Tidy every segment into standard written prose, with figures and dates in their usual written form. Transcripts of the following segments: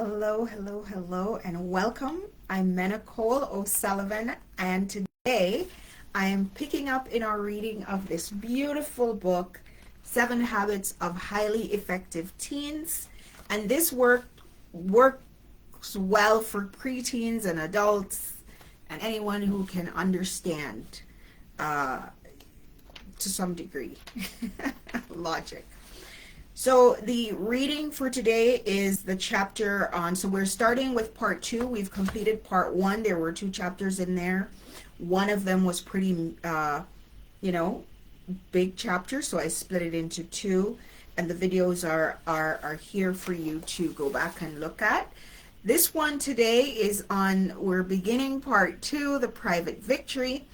Hello, hello, hello, and welcome. I'm Menacole O'Sullivan, and today I am picking up in our reading of this beautiful book, Seven Habits of Highly Effective Teens. And this works well for preteens and adults and anyone who can understand uh, to some degree logic. So the reading for today is the chapter on, so we're starting with part 2. We've completed part 1. There were 2 chapters in there. One of them was pretty, big chapter, so I split it into 2. And the videos are here for you to go back and look at. This one today is on, we're beginning part 2, the private victory.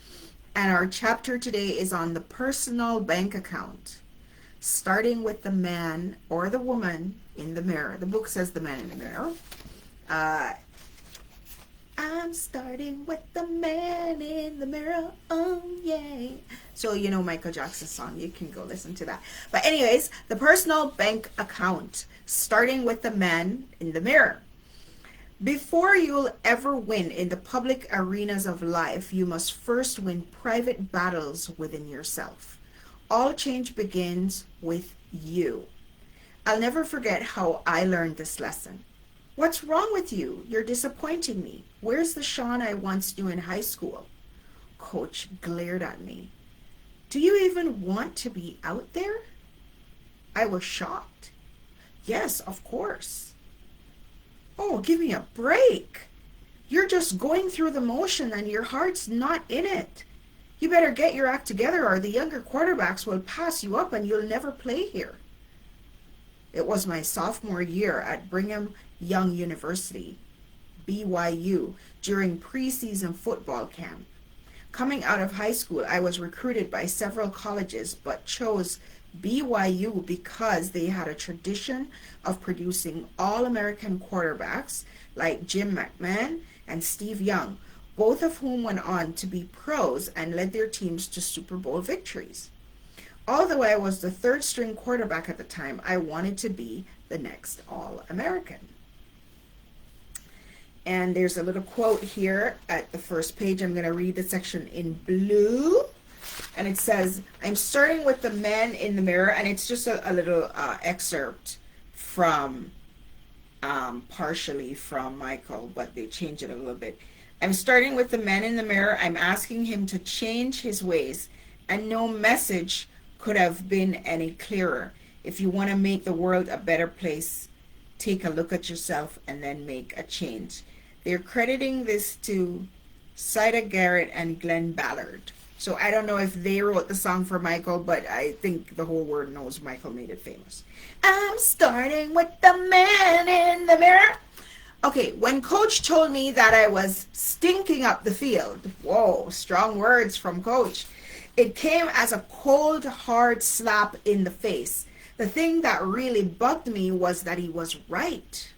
And our chapter today is on the personal bank account. Starting with the man or the woman in the mirror. The book says the man in the mirror. I'm starting with the man in the mirror. Oh, yay. So, you know Michael Jackson's song. You can go listen to that. But anyways, the personal bank account. Starting with the man in the mirror. Before you'll ever win in the public arenas of life, you must first win private battles within yourself. All change begins with you. I'll never forget how I learned this lesson. What's wrong with you? You're disappointing me. Where's the Sean I once knew in high school? Coach glared at me. Do you even want to be out there? I was shocked. Yes, of course. Oh, give me a break. You're just going through the motion and your heart's not in it. You better get your act together or the younger quarterbacks will pass you up and you'll never play here. It was my sophomore year at Brigham Young University, BYU, during preseason football camp. Coming out of high school, I was recruited by several colleges but chose BYU because they had a tradition of producing all-American quarterbacks like Jim McMahon and Steve Young, both of whom went on to be pros and led their teams to Super Bowl victories. Although I was the third string quarterback at the time, I wanted to be the next All-American. And there's a little quote here at the first page. I'm going to read the section in blue. And it says, I'm starting with the man in the mirror. And it's just a little excerpt from, partially from Michael, but they changed it a little bit. I'm starting with the man in the mirror. I'm asking him to change his ways. And no message could have been any clearer. If you want to make the world a better place, take a look at yourself and then make a change. They're crediting this to Sida Garrett and Glenn Ballard. So I don't know if they wrote the song for Michael, but I think the whole world knows Michael made it famous. I'm starting with the man in the mirror. Okay, when Coach told me that I was stinking up the field, whoa, strong words from Coach, it came as a cold, hard slap in the face. The thing that really bugged me was that he was right.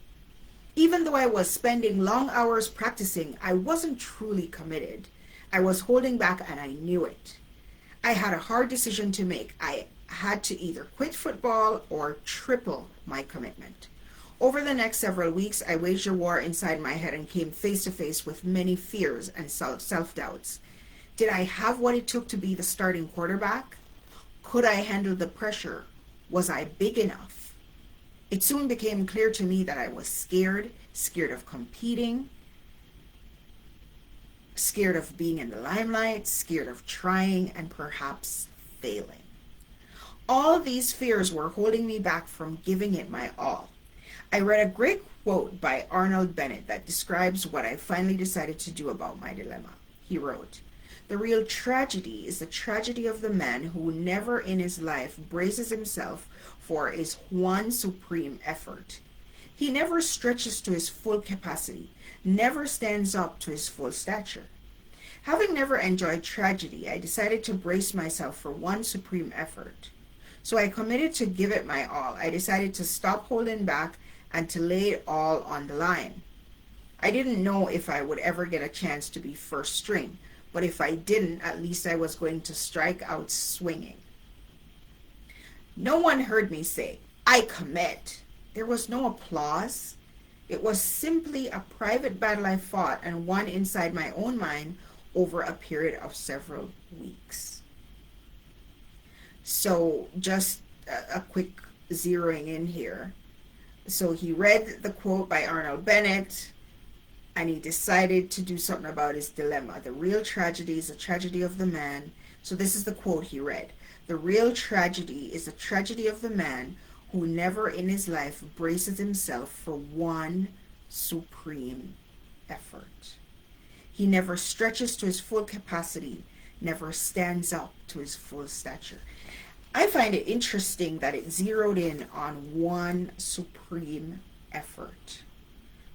Even though I was spending long hours practicing, I wasn't truly committed. I was holding back and I knew it. I had a hard decision to make. I had to either quit football or triple my commitment. Over the next several weeks, I waged a war inside my head and came face to face with many fears and self-doubts. Did I have what it took to be the starting quarterback? Could I handle the pressure? Was I big enough? It soon became clear to me that I was scared of competing, scared of being in the limelight, scared of trying and perhaps failing. All these fears were holding me back from giving it my all. I read a great quote by Arnold Bennett that describes what I finally decided to do about my dilemma. He wrote, "The real tragedy is the tragedy of the man who never in his life braces himself for his one supreme effort. He never stretches to his full capacity, never stands up to his full stature. Having never enjoyed tragedy, I decided to brace myself for one supreme effort. So I committed to give it my all. I decided to stop holding back and to lay it all on the line. I didn't know if I would ever get a chance to be first string, but if I didn't, at least I was going to strike out swinging. No one heard me say, I commit. There was no applause. It was simply a private battle I fought and won inside my own mind over a period of several weeks. So just a quick zeroing in here. So he read the quote by Arnold Bennett, and he decided to do something about his dilemma. The real tragedy is a tragedy of the man. So this is the quote he read. The real tragedy is a tragedy of the man who never in his life braces himself for one supreme effort. He never stretches to his full capacity, never stands up to his full stature. I find it interesting that it zeroed in on one supreme effort.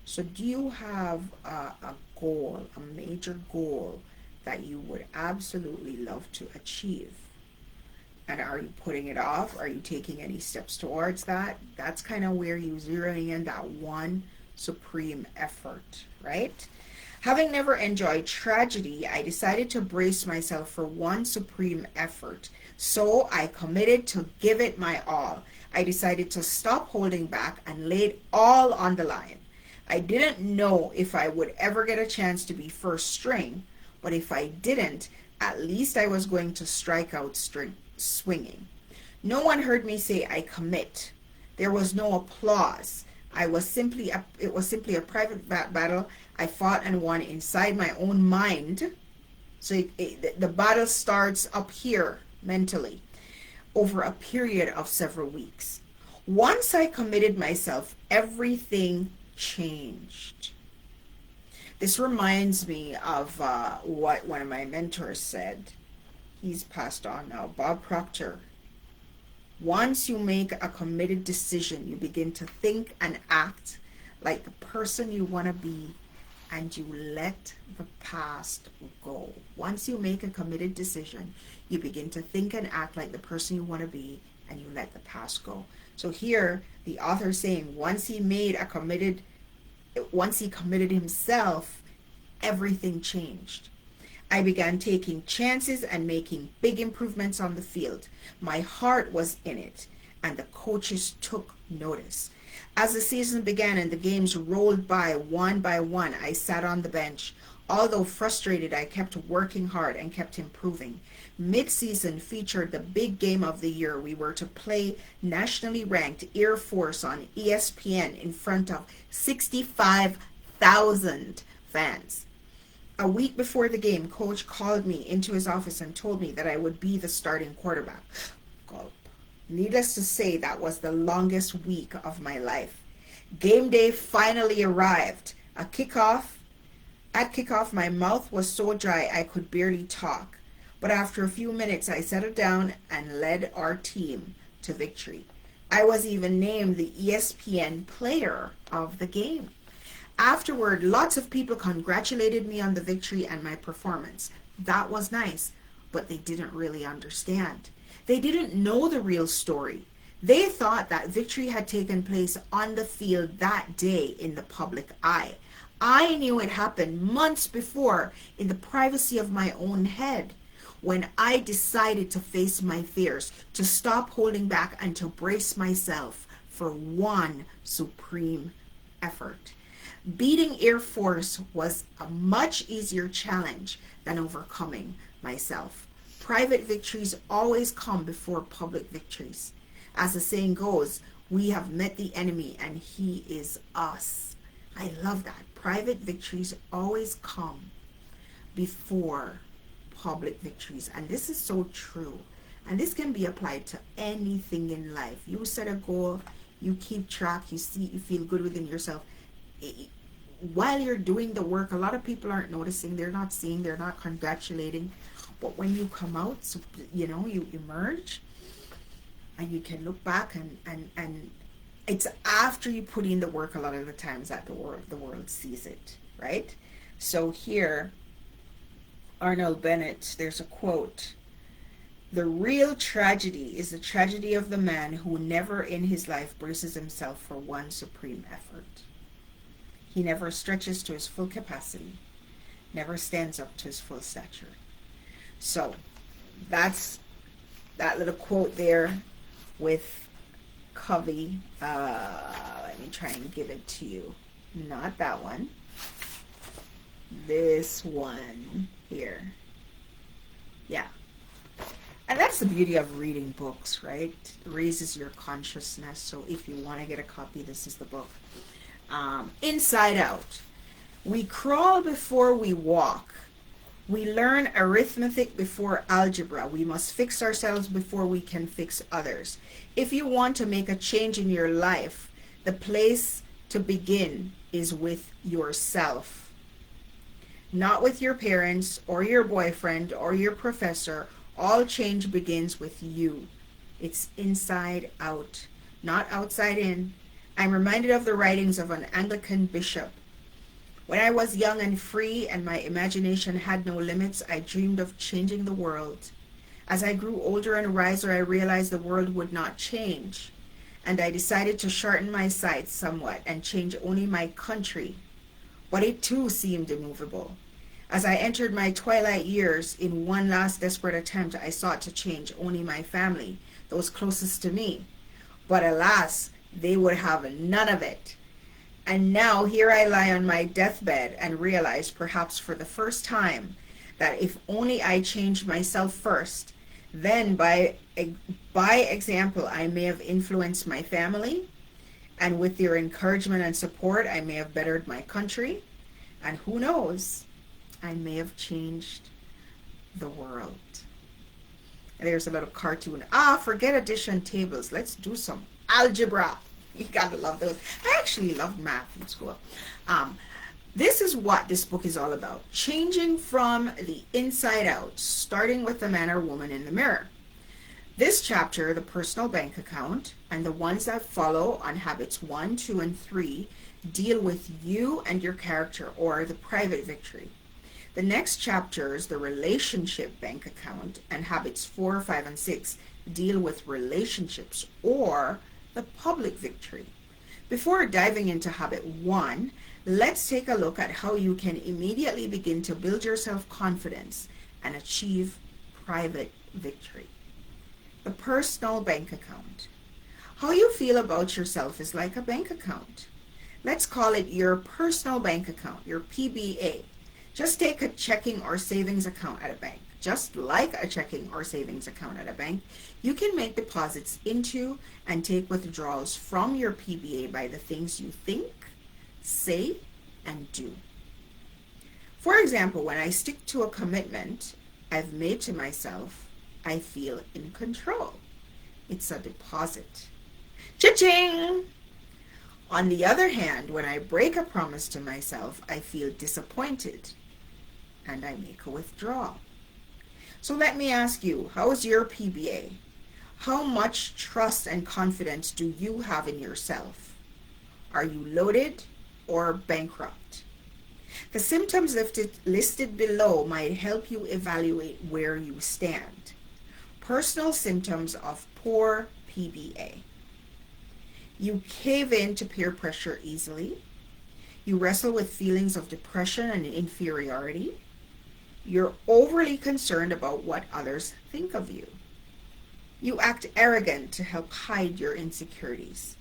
So do you have a goal, a major goal that you would absolutely love to achieve? And are you putting it off? Are you taking any steps towards that? That's kind of where you're zeroing in that one supreme effort, right? Having never enjoyed tragedy, I decided to brace myself for one supreme effort. So I committed to give it my all. I decided to stop holding back and lay it all on the line. I didn't know if I would ever get a chance to be first string, but if I didn't, at least I was going to strike out swinging. No one heard me say I commit. There was no applause. It was simply a private battle I fought and won inside my own mind. So the battle starts up here mentally over a period of several weeks. Once I committed myself, everything changed. This reminds me of what one of my mentors said. He's passed on now, Bob Proctor. Once you make a committed decision, you begin to think and act like the person you want to be, and you let the past go. Once you make a committed decision, you begin to think and act like the person you want to be, and you let the past go. So here, the author is saying once he committed himself, everything changed. I began taking chances and making big improvements on the field. My heart was in it, and the coaches took notice. As the season began and the games rolled by one, I sat on the bench. Although frustrated, I kept working hard and kept improving. Mid-season featured the big game of the year. We were to play nationally ranked Air Force on ESPN in front of 65,000 fans. A week before the game, coach called me into his office and told me that I would be the starting quarterback. Gulp. Needless to say, that was the longest week of my life. Game day finally arrived. At kickoff, my mouth was so dry I could barely talk. But after a few minutes, I settled down and led our team to victory. I was even named the ESPN Player of the Game. Afterward, lots of people congratulated me on the victory and my performance. That was nice, but they didn't really understand. They didn't know the real story. They thought that victory had taken place on the field that day in the public eye. I knew it happened months before in the privacy of my own head, when I decided to face my fears, to stop holding back, and to brace myself for one supreme effort. Beating Air Force was a much easier challenge than overcoming myself. Private victories always come before public victories. As the saying goes, we have met the enemy and he is us. I love that. Private victories always come before public victories. And this is so true. And this can be applied to anything in life. You set a goal, you keep track, you feel good within yourself. While you're doing the work, a lot of people aren't noticing, they're not seeing, they're not congratulating. But when you come out, so, you emerge, and you can look back and it's after you put in the work a lot of the times that the world sees it, right? So here, Arnold Bennett, there's a quote: "The real tragedy is the tragedy of the man who never in his life braces himself for one supreme effort. He never stretches to his full capacity, never stands up to his full stature." So that's that little quote there with Covey. Let me try and give it to you Not that one. This one here. Yeah. And that's the beauty of reading books, right? It raises your consciousness. So if you want to get a copy, this is the book. Inside Out. We crawl before we walk. We learn arithmetic before algebra. We must fix ourselves before we can fix others. If you want to make a change in your life, the place to begin is with yourself. Not with your parents or your boyfriend or your professor. All change begins with you. It's inside out, not outside in. I'm reminded of the writings of an Anglican bishop. When I was young and free and my imagination had no limits, I dreamed of changing the world. As I grew older and wiser, I realized the world would not change, and I decided to shorten my sights somewhat and change only my country. But it too seemed immovable. As I entered my twilight years, in one last desperate attempt, I sought to change only my family, those closest to me. But alas, they would have none of it. And now here I lie on my deathbed and realize, perhaps for the first time, that if only I changed myself first, then by example I may have influenced my family, and with their encouragement and support I may have bettered my country, and who knows, I may have changed the world. And there's a little cartoon. Forget addition tables. Let's do some algebra. You gotta love those. I actually loved math in school. This is what this book is all about. Changing from the inside out, starting with the man or woman in the mirror. This chapter, the personal bank account, and the ones that follow on habits 1, 2, and 3 deal with you and your character, or the private victory. The next chapters, the relationship bank account, and habits 4, 5, and 6 deal with relationships, or the public victory. Before diving into habit 1, let's take a look at how you can immediately begin to build your self-confidence and achieve private victory. The personal bank account. How you feel about yourself is like a bank account. Let's call it your personal bank account, your PBA. Just take a checking or savings account at a bank. Just like a checking or savings account at a bank, you can make deposits into and take withdrawals from your PBA by the things you think, say, and do. For example, when I stick to a commitment I've made to myself, I feel in control. It's a deposit. Cha-ching! On the other hand, when I break a promise to myself, I feel disappointed and I make a withdrawal. So let me ask you, how is your PBA? How much trust and confidence do you have in yourself? Are you loaded or bankrupt? The symptoms listed below might help you evaluate where you stand. Personal symptoms of poor PBA. You cave in to peer pressure easily. You wrestle with feelings of depression and inferiority. You're overly concerned about what others think of you. You act arrogant to help hide your insecurities.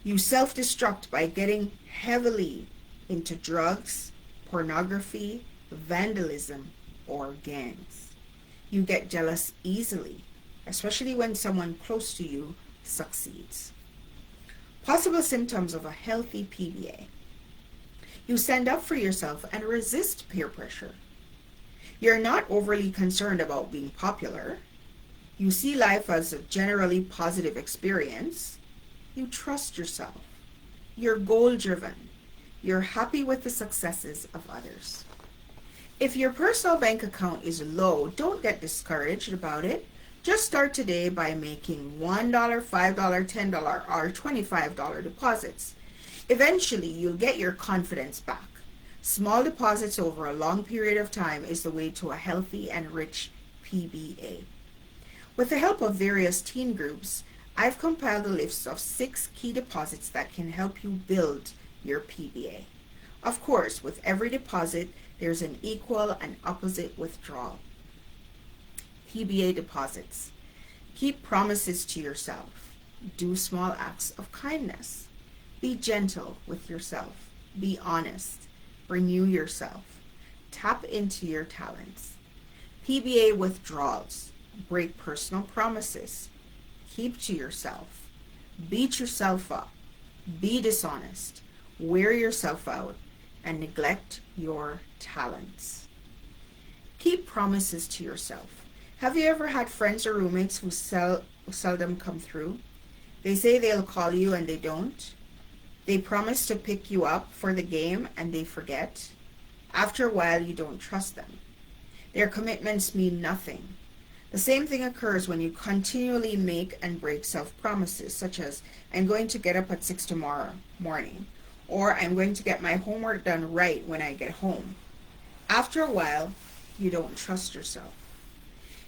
You self-destruct by getting heavily into drugs, pornography, vandalism, or gangs. You get jealous easily, especially when someone close to you succeeds. Possible symptoms of a healthy PBA. You stand up for yourself and resist peer pressure. You're not overly concerned about being popular. You see life as a generally positive experience. You trust yourself. You're goal-driven. You're happy with the successes of others. If your personal bank account is low, don't get discouraged about it. Just start today by making $1, $5, $10, or $25 deposits. Eventually, you'll get your confidence back. Small deposits over a long period of time is the way to a healthy and rich PBA. With the help of various teen groups, I've compiled a list of 6 key deposits that can help you build your PBA. Of course, with every deposit, there's an equal and opposite withdrawal. PBA deposits. Keep promises to yourself. Do small acts of kindness. Be gentle with yourself. Be honest. Renew yourself. Tap into your talents. PBA withdrawals. Break personal promises. Keep to yourself. Beat yourself up. Be dishonest. Wear yourself out. And neglect your talents. Keep promises to yourself. Have you ever had friends or roommates who seldom come through? They say they'll call you and they don't. They promise to pick you up for the game and they forget. After a while, you don't trust them. Their commitments mean nothing. The same thing occurs when you continually make and break self-promises, such as, I'm going to get up at 6 tomorrow morning, or I'm going to get my homework done right when I get home. After a while, you don't trust yourself.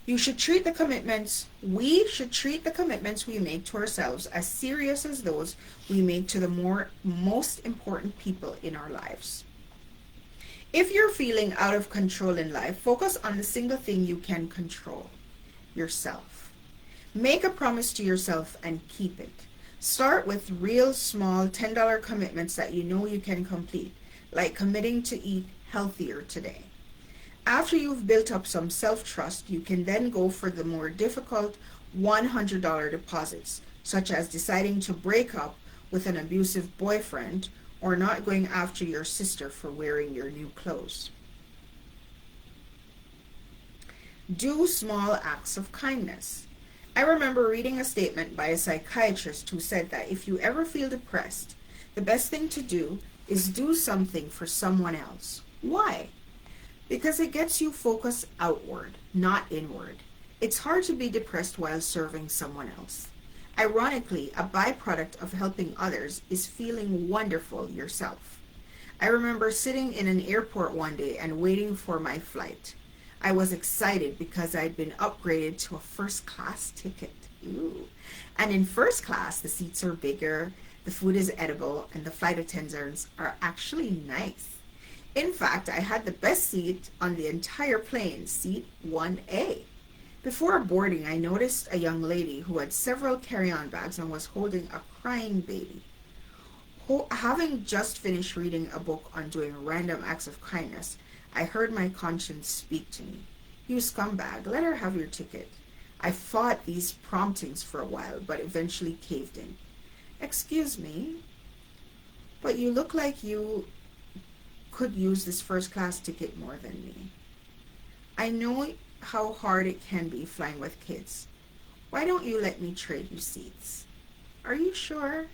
We should treat the commitments we make to ourselves as serious as those we make to the most important people in our lives. If you're feeling out of control in life, focus on the single thing you can control, yourself. Make a promise to yourself and keep it. Start with real small $10 commitments that you know you can complete, like committing to eat healthier today. After you've built up some self-trust, you can then go for the more difficult $100 deposits, such as deciding to break up with an abusive boyfriend or not going after your sister for wearing your new clothes. Do small acts of kindness. I remember reading a statement by a psychiatrist who said that if you ever feel depressed, the best thing to do is do something for someone else. Why? Because it gets you focused outward, not inward. It's hard to be depressed while serving someone else. Ironically, a byproduct of helping others is feeling wonderful yourself. I remember sitting in an airport one day and waiting for my flight. I was excited because I'd been upgraded to a first class ticket. Ooh. And in first class, the seats are bigger, the food is edible, and the flight attendants are actually nice. In fact, I had the best seat on the entire plane, seat 1A. Before boarding, I noticed a young lady who had several carry-on bags and was holding a crying baby. Having just finished reading a book on doing random acts of kindness, I heard my conscience speak to me. You scumbag, let her have your ticket. I fought these promptings for a while, but eventually caved in. Excuse me, but you look like you could use this first class ticket more than me. I know how hard it can be flying with kids. Why don't you let me trade you seats? Are you sure?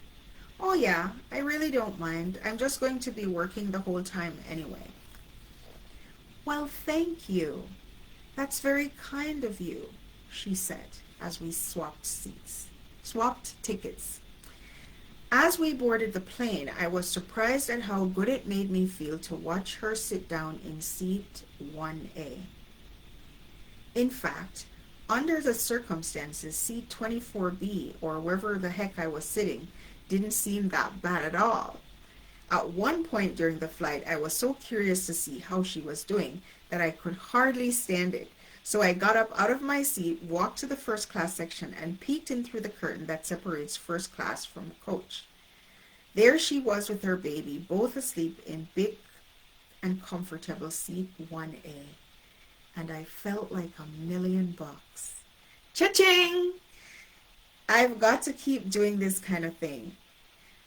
Oh yeah, I really don't mind. I'm just going to be working the whole time anyway. Well, thank you. That's very kind of you, she said as we swapped tickets. As we boarded the plane, I was surprised at how good it made me feel to watch her sit down in seat 1A. In fact, under the circumstances, seat 24B, or wherever the heck I was sitting, didn't seem that bad at all. At one point during the flight, I was so curious to see how she was doing that I could hardly stand it. So I got up out of my seat, walked to the first class section, and peeked in through the curtain that separates first class from coach. There she was with her baby, both asleep in big and comfortable seat 1A. And I felt like $1,000,000. Cha-ching! I've got to keep doing this kind of thing.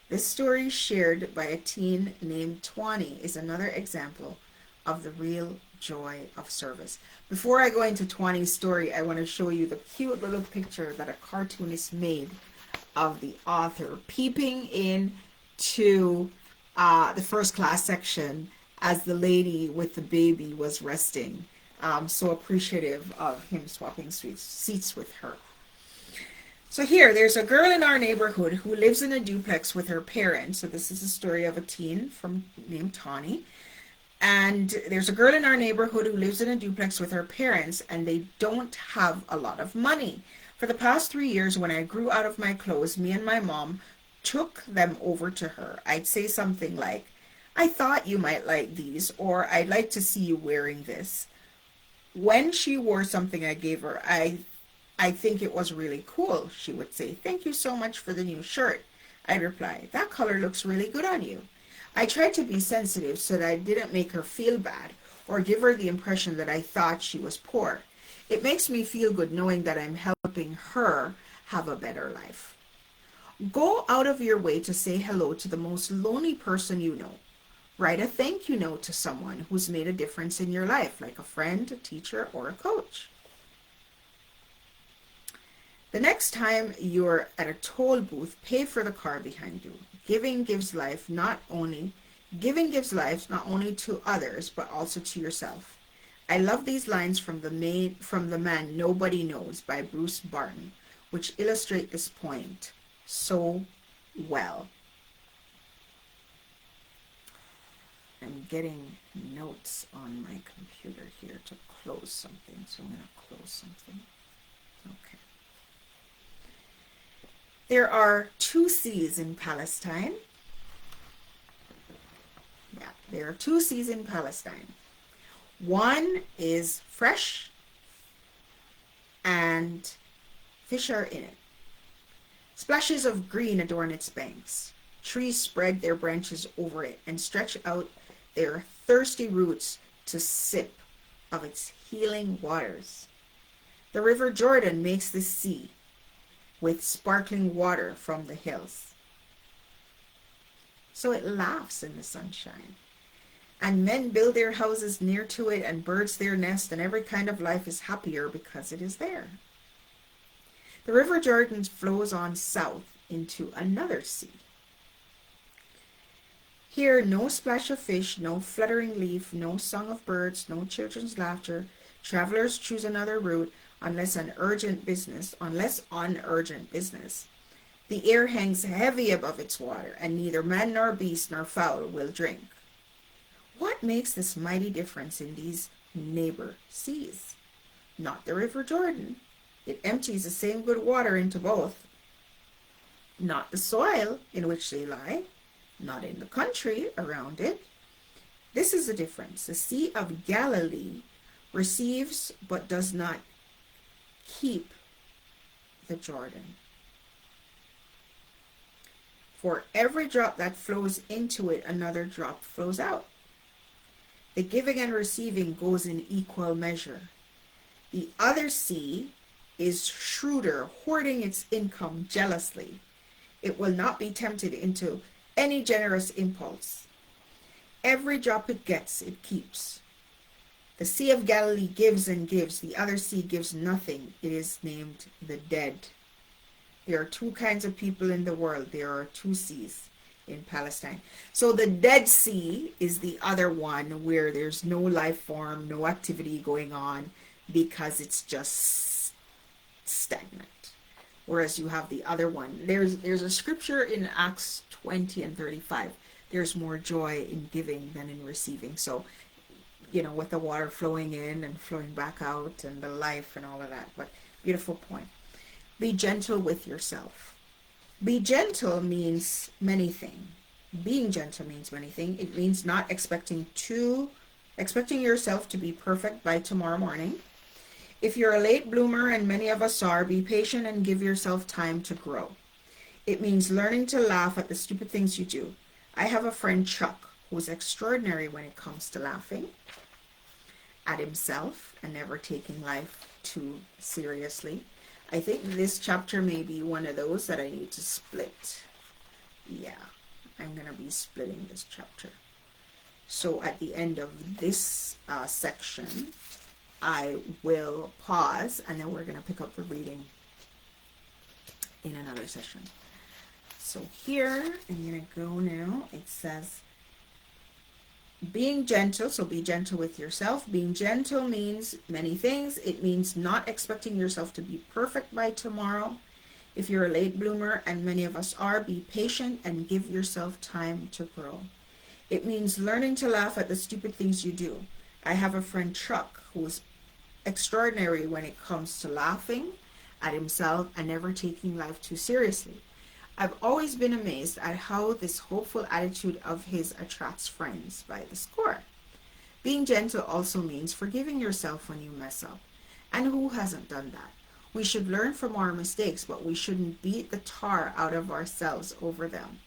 This story shared by a teen named Twani is another example of the real joy of service. Before I go into Twani's story, I want to show you the cute little picture that a cartoonist made of the author peeping in to the first class section as the lady with the baby was resting. So appreciative of him swapping seats with her. So here, there's a girl in our neighborhood who lives in a duplex with her parents. So this is a story of a teen named Tawny. And there's a girl in our neighborhood who lives in a duplex with her parents, and they don't have a lot of money. For the past 3 years, when I grew out of my clothes, me and my mom took them over to her. I'd say something like, I thought you might like these, or I'd like to see you wearing this. When she wore something I gave her, I think it was really cool. She would say, thank you so much for the new shirt. I'd reply, that color looks really good on you. I tried to be sensitive so that I didn't make her feel bad or give her the impression that I thought she was poor. It makes me feel good knowing that I'm helping her have a better life. Go out of your way to say hello to the most lonely person you know. Write a thank you note to someone who's made a difference in your life, like a friend, a teacher, or a coach. The next time you're at a toll booth, pay for the car behind you. Giving gives life not only to others but also to yourself. I love these lines from the man Nobody Knows by Bruce Barton, which illustrate this point so well. I'm getting notes on my computer here to close something, so I'm going to close something. Okay. There are 2 seas in Palestine. Yeah, there are 2 seas in Palestine. One is fresh and fish are in it. Splashes of green adorn its banks. Trees spread their branches over it and stretch out their thirsty roots to sip of its healing waters. The river Jordan makes the sea with sparkling water from the hills. So it laughs in the sunshine. And men build their houses near to it, and birds their nest, and every kind of life is happier because it is there. The river Jordan flows on south into another sea. Here, no splash of fish, no fluttering leaf, no song of birds, no children's laughter. Travelers choose another route unless on urgent business. The air hangs heavy above its water, and neither man nor beast nor fowl will drink. What makes this mighty difference in these neighbor seas? Not the river Jordan. It empties the same good water into both. Not the soil in which they lie, not in the country around it. This is the difference. The Sea of Galilee receives but does not keep the Jordan. For every drop that flows into it, another drop flows out. The giving and receiving goes in equal measure. The other sea is shrewder, hoarding its income jealously. It will not be tempted into any generous impulse. Every drop it gets, it keeps. The Sea of Galilee gives and gives. The other sea gives nothing. It is named the dead. There are 2 kinds of people in the world. There are 2 seas in Palestine. So the Dead Sea is the other one where there's no life form, no activity going on because it's just stagnant. Whereas you have the other one. There's a scripture in Acts 20 and 35. There's more joy in giving than in receiving. So, with the water flowing in and flowing back out and the life and all of that. But beautiful point. Be gentle with yourself. Be gentle means many things. Being gentle means many things. It means not expecting yourself to be perfect by tomorrow morning. If you're a late bloomer, and many of us are, be patient and give yourself time to grow. It means learning to laugh at the stupid things you do. I have a friend, Chuck, who's extraordinary when it comes to laughing at himself and never taking life too seriously. I think this chapter may be one of those that I need to split. Yeah, I'm going to be splitting this chapter. So at the end of this section, I will pause, and then we're going to pick up the reading in another session. So here, I'm going to go now. It says, being gentle, so be gentle with yourself. Being gentle means many things. It means not expecting yourself to be perfect by tomorrow. If you're a late bloomer, and many of us are, be patient and give yourself time to grow. It means learning to laugh at the stupid things you do. I have a friend, Chuck, who is extraordinary when it comes to laughing at himself and never taking life too seriously. I've always been amazed at how this hopeful attitude of his attracts friends by the score. Being gentle also means forgiving yourself when you mess up. And who hasn't done that? We should learn from our mistakes, but we shouldn't beat the tar out of ourselves over them.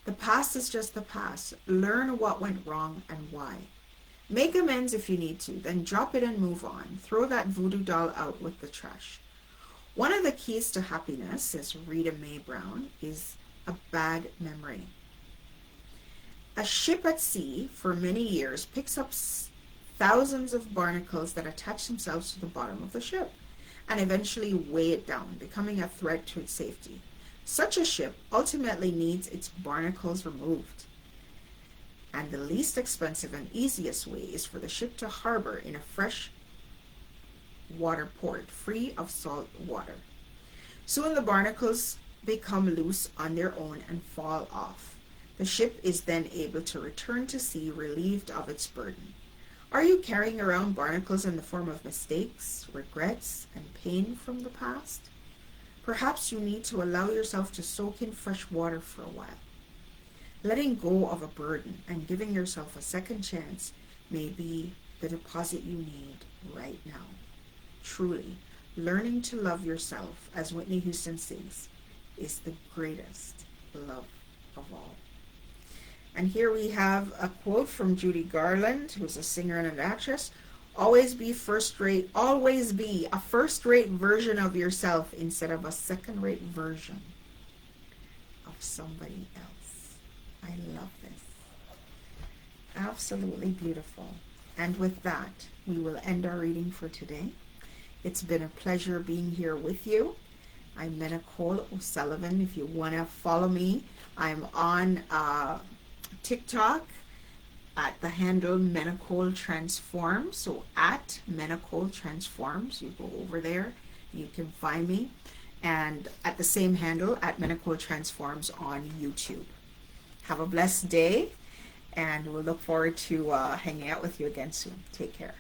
The past is just the past. Learn what went wrong and why. Make amends if you need to, then drop it and move on. Throw that voodoo doll out with the trash. One of the keys to happiness, says Rita Mae Brown, is a bad memory. A ship at sea for many years picks up thousands of barnacles that attach themselves to the bottom of the ship and eventually weigh it down, becoming a threat to its safety. Such a ship ultimately needs its barnacles removed. And the least expensive and easiest way is for the ship to harbor in a fresh water port, free of salt water. Soon the barnacles become loose on their own and fall off. The ship is then able to return to sea relieved of its burden. Are you carrying around barnacles in the form of mistakes, regrets, and pain from the past? Perhaps you need to allow yourself to soak in fresh water for a while. Letting go of a burden and giving yourself a second chance may be the deposit you need right now. Truly, learning to love yourself, as Whitney Houston sings, is the greatest love of all. And here we have a quote from Judy Garland, who's a singer and an actress. Always be a first-rate version of yourself instead of a second-rate version of somebody else. I love this. Absolutely beautiful. And with that, we will end our reading for today. It's been a pleasure being here with you. I'm Menacole O'Sullivan. If you want to follow me, I'm on TikTok at the handle Menacole Transforms. So at Menacole Transforms, you go over there, you can find me. And at the same handle at Menacole Transforms on YouTube. Have a blessed day, and we'll look forward to hanging out with you again soon. Take care.